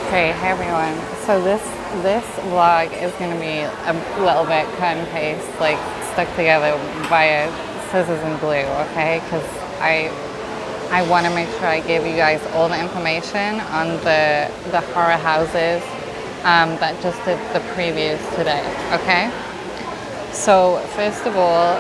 Okay, hey everyone. So this vlog is gonna be a little bit cut and paste, like stuck together via scissors and glue, okay? Because I want to make sure I give you guys all the information on the horror houses that just did the previews today, okay? So first of all,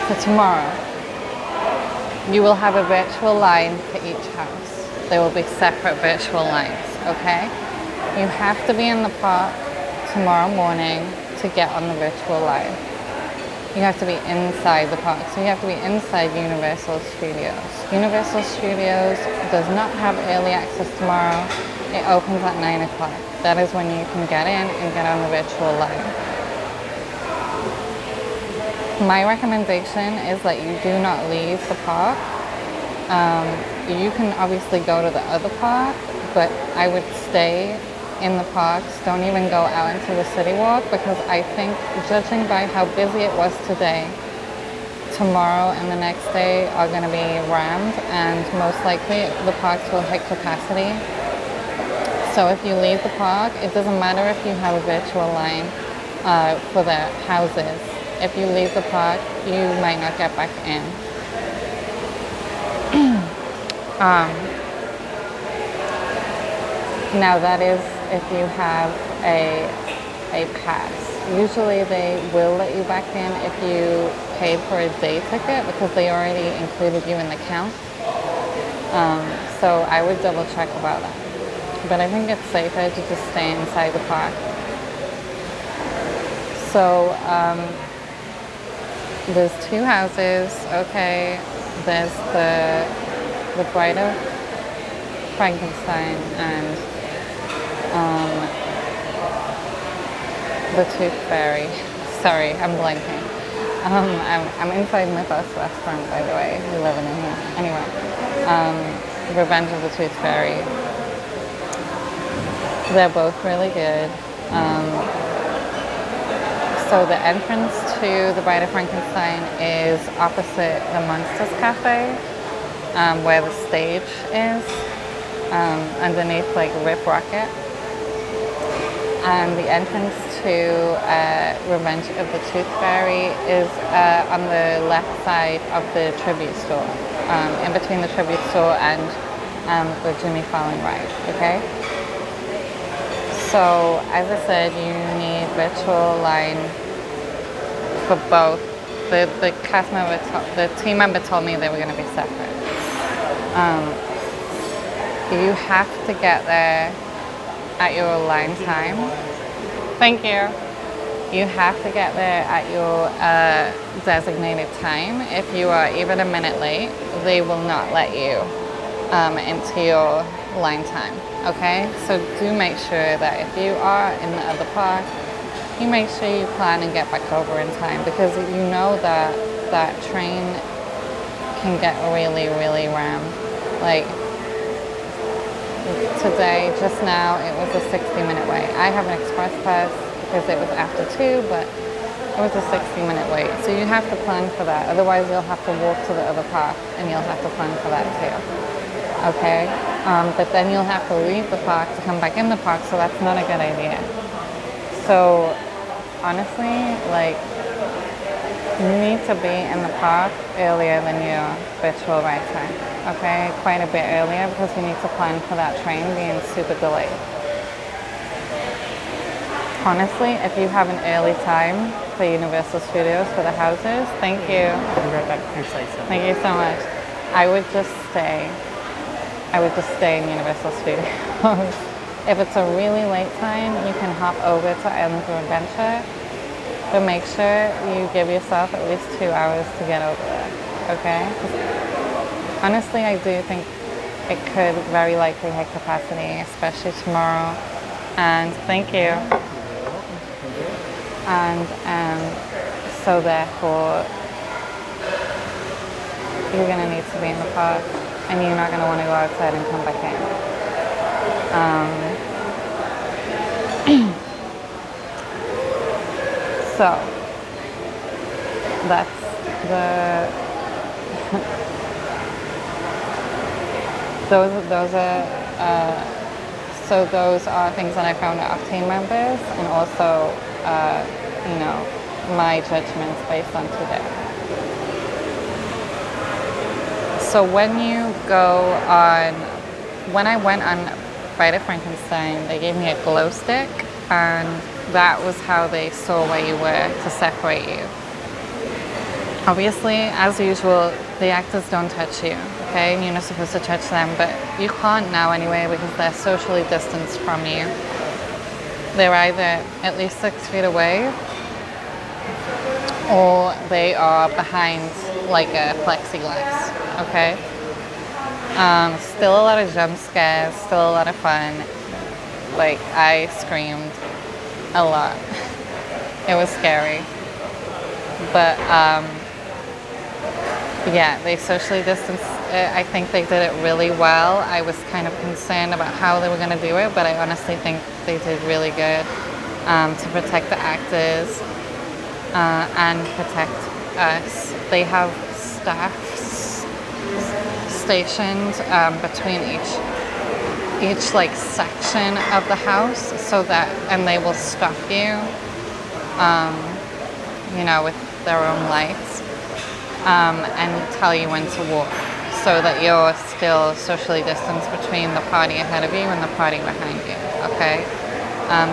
for tomorrow, you will have a virtual line for each house. There will be separate virtual lines, okay? You have to be in the park tomorrow morning to get on the virtual line. You have to be inside the park, so you have to be inside Universal Studios. Universal Studios does not have early access tomorrow. It opens at 9 o'clock. That is when you can get in and get on the virtual line. My recommendation is that you do not leave the park. You can obviously go to the other park, but I would stay in the parks. Don't even go out into the city walk, because I think, judging by how busy it was today, tomorrow and the next day are going to be rammed, and most likely the parks will hit capacity. So if you leave the park, it doesn't matter if you have a virtual line for the houses. If you leave the park, you might not get back in. Now that is if you have a pass. Usually they will let you back in if you paid for a day ticket, because they already included you in the count. So I would double check about that. But I think it's safer to just stay inside the park. So there's two houses, okay. There's the Bride of Frankenstein and the Tooth Fairy. Sorry, I'm blanking. I'm inside Mythos restaurant, by the way. We're living in here. Anyway, Revenge of the Tooth Fairy. They're both really good. So the entrance to the Bride of Frankenstein is opposite the Monsters Cafe, where the stage is, underneath like Rip Rocket. And the entrance to Revenge of the Tooth Fairy is on the left side of the tribute store, in between the tribute store and the Jimmy Fallon ride, okay? So, as I said, you need virtual line for both. The cast member, the team member told me they were going to be separate. You have to get there at your line time. Thank you. You have to get there at your designated time. If you are even a minute late, they will not let you into your line time, okay? So do make sure that if you are in the other park, you make sure you plan and get back over in time, because you know that that train can get really, really rammed. Like today, just now, it was a 60-minute wait. I have an express pass because it was after 2, but it was a 60-minute wait. So you have to plan for that. Otherwise, you'll have to walk to the other park, and you'll have to plan for that too. Okay? But then you'll have to leave the park to come back in the park, so that's not a good idea. So honestly, like, you need to be in the park earlier than your virtual ride time. Okay? Quite a bit earlier, because you need to plan for that train being super delayed. Honestly, if you have an early time for Universal Studios for the houses, thank you. I'll be right back. Precisely. Thank you so much. I would just stay in Universal Studios. If it's a really late time, you can hop over to Islands of Adventure, but make sure you give yourself at least 2 hours to get over there, okay? Honestly, I do think it could very likely hit capacity, especially tomorrow. And thank you. And so therefore, you're going to need to be in the park, and you're not going to want to go outside and come back in. So that's the those are So those are things that I found out of team members, and also, you know, my judgments based on today. So when I went on Bride of Frankenstein, they gave me a glow stick, and that was how they saw where you were to separate you. Obviously, as usual, the actors don't touch you, okay? And you're not supposed to touch them, but you can't now anyway because they're socially distanced from you. They're either at least 6 feet away, or they are behind like a plexiglass, okay? Still a lot of jump scares, still a lot of fun. Like, I screamed a lot. It was scary. But, yeah, they socially distanced. I think they did it really well. I was kind of concerned about how they were going to do it, but I honestly think they did really good to protect the actors and protect us. They have staff stationed between each like section of the house, so that, and they will stop you, you know, with their own lights, and tell you when to walk, so that you're still socially distanced between the party ahead of you and the party behind you, okay?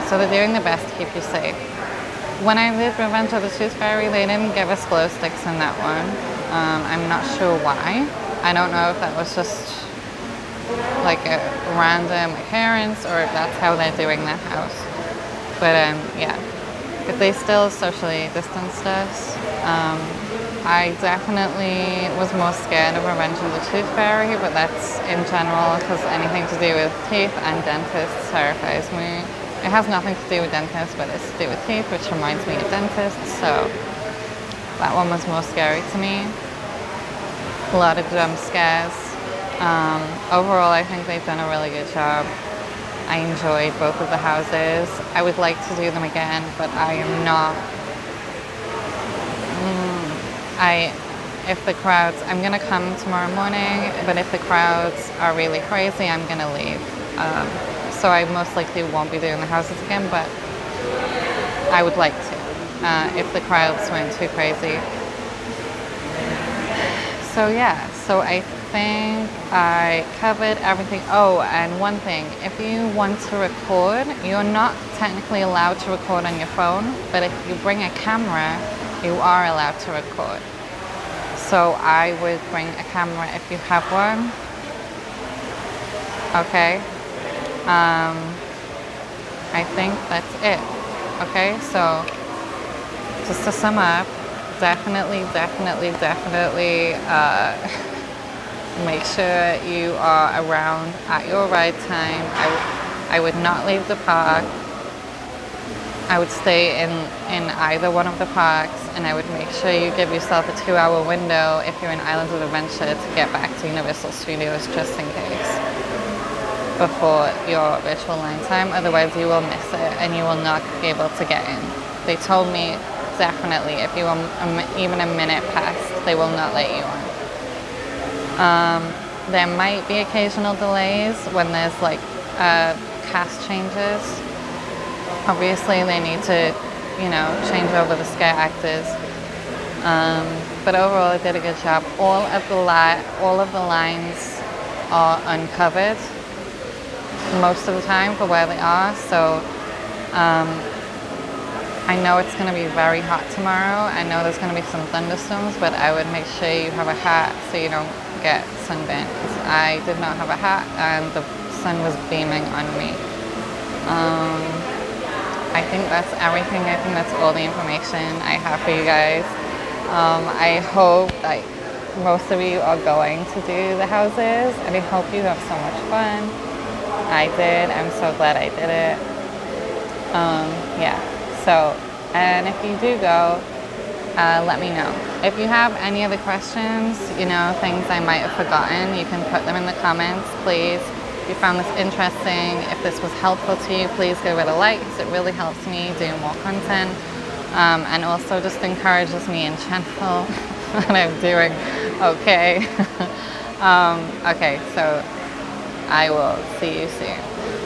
So they're doing the best to keep you safe. When I did Revenge of the Tooth Fairy, they didn't give us glow sticks in that one. I'm not sure why. I don't know if that was just like a random occurrence or if that's how they're doing that house. But yeah, if they still socially distanced us, I definitely was more scared of Revenge of the Tooth Fairy, but that's in general because anything to do with teeth and dentists terrifies me. It has nothing to do with dentists, but it's to do with teeth, which reminds me of dentists, so that one was more scary to me. A lot of jump scares. Overall, I think they've done a really good job. I enjoyed both of the houses. I would like to do them again, but I am not. If the crowds, I'm gonna come tomorrow morning, but if the crowds are really crazy, I'm gonna leave. So I most likely won't be doing the houses again, but I would like to, if the crowds weren't too crazy. So yeah, so I think I covered everything. Oh, and one thing, if you want to record, you're not technically allowed to record on your phone, but if you bring a camera, you are allowed to record. So I would bring a camera if you have one. Okay. I think that's it. Okay, so just to sum up, definitely make sure you are around at your ride time. I would not leave the park. I would stay in either one of the parks, and I would make sure you give yourself a 2-hour window if you're in Islands of Adventure to get back to Universal Studios just in case before your virtual line time. Otherwise you will miss it and you will not be able to get in. They told me definitely if you are even a minute past, they will not let you on. There might be occasional delays when there's like cast changes. Obviously they need to, you know, change over the scare actors. But overall I did a good job. All of the lines are uncovered most of the time for where they are, so I know it's going to be very hot tomorrow. I know there's going to be some thunderstorms, but I would make sure you have a hat so you don't get sunburned, because I did not have a hat and the sun was beaming on me. I think that's everything. I think that's all the information I have for you guys. I hope that most of you are going to do the houses, and I hope you have so much fun. I did. I'm so glad I did it. Yeah. So, and if you do go, let me know. If you have any other questions, you know, things I might have forgotten, you can put them in the comments, please. If you found this interesting, if this was helpful to you, please give it a like, because it really helps me do more content. And also just encourages me in general that I'm doing okay. Okay, so I will see you soon.